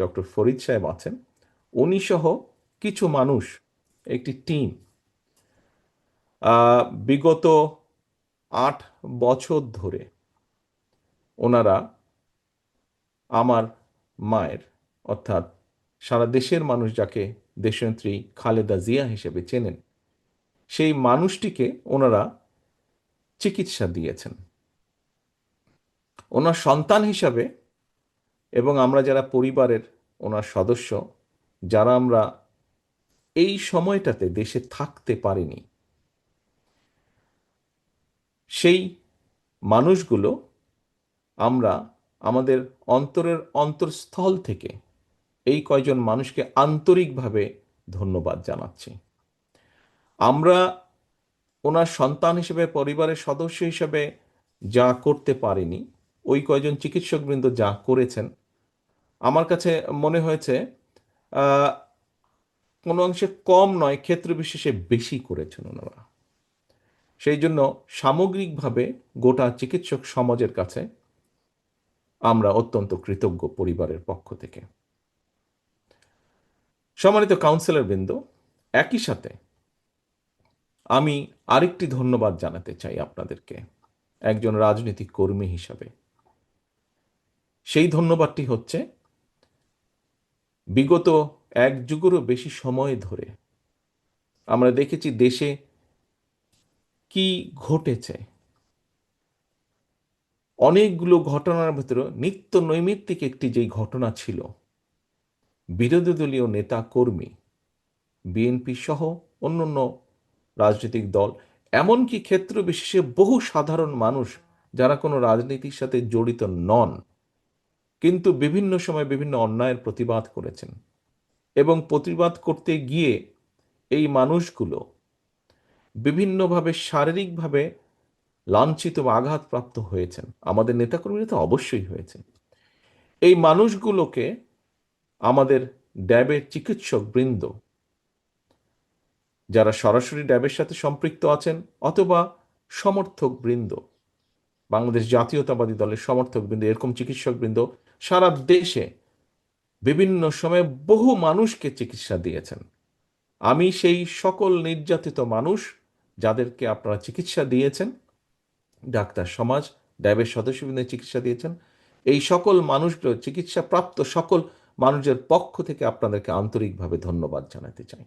Doctor Farid সাহেব আছেন, উনি সহ কিছু মানুষ, একটি টিম বিগত 8 বছর ধরে ওনারা আমার মায়ের, অর্থাৎ সারা দেশের মানুষ যাকে দেশনেত্রী খালেদা জিয়া হিসেবে চেনেন, সেই মানুষটিকে ওনারা চিকিৎসা দিয়েছেন। ওনার সন্তান হিসাবে এবং আমরা যারা পরিবারের ওনার সদস্য, যারা আমরা এই সময়টাতে দেশে থাকতে পারিনি, সেই মানুষগুলো আমরা আমাদের অন্তরের অন্তঃস্থল থেকে এই কয়জন মানুষকে আন্তরিকভাবে ধন্যবাদ জানাচ্ছি। আমরা ওনার সন্তান হিসেবে, পরিবারের সদস্য হিসেবে যা করতে পারিনি, ওই কয়জন চিকিৎসকবৃন্দ যা করেছেন, আমার কাছে মনে হয়েছে কোনো অংশে কম নয়, ক্ষেত্র বিশেষে বেশি করেছেন ওনারা। সেই জন্য সামগ্রিকভাবে গোটা চিকিৎসক সমাজের কাছে আমরা অত্যন্ত কৃতজ্ঞ পরিবারের পক্ষ থেকে। সম্মানিত কাউন্সিলর বৃন্দ, একই সাথে আমি আরেকটি ধন্যবাদ জানাতে চাই আপনাদেরকে একজন রাজনৈতিক কর্মী হিসাবে। সেই ধন্যবাদটি হচ্ছে, বিগত 1 যুগেরও বেশি সময় ধরে আমরা দেখেছি দেশে কি ঘটেছে। অনেকগুলো ঘটনার ভিতরে নিত্য নৈমিত্তিক একটি যেই ঘটনা ছিল, বিরোধী দলীয় নেতা কর্মী, বিএনপি সহ অন্যান্য রাজনৈতিক দল, এমনকি ক্ষেত্র বিশেষে বহু সাধারণ মানুষ যারা কোনো রাজনীতির সাথে জড়িত নন, কিন্তু বিভিন্ন সময় বিভিন্ন অন্যায়ের প্রতিবাদ করেছেন, এবং প্রতিবাদ করতে গিয়ে এই মানুষগুলো বিভিন্নভাবে শারীরিকভাবে লাঞ্ছিত বা আঘাতপ্রাপ্ত হয়েছেন। আমাদের নেতাকর্মীরা তো অবশ্যই হয়েছে। এই মানুষগুলোকে আমাদের ড্যাবের চিকিৎসক বৃন্দ, যারা সরাসরি ড্যাবের সাথে সম্পৃক্ত আছেন অথবা সমর্থক বৃন্দ, বাংলাদেশ জাতীয়তাবাদী দলের সমর্থক বৃন্দ, এরকম চিকিৎসক বৃন্দ সারা দেশে বিভিন্ন সময়ে বহু মানুষকে চিকিৎসা দিয়েছেন। আমি সেই সকল নির্যাতিত মানুষ যাদেরকে আপনারা চিকিৎসা দিয়েছেন, ডাক্তার সমাজ, ড্যাবের সদস্যবৃন্দের চিকিৎসা দিয়েছেন, এই সকল মানুষগুলো, চিকিৎসা প্রাপ্ত সকল মানুষের পক্ষ থেকে আপনাদেরকে আন্তরিকভাবে ধন্যবাদ জানাতে চাই।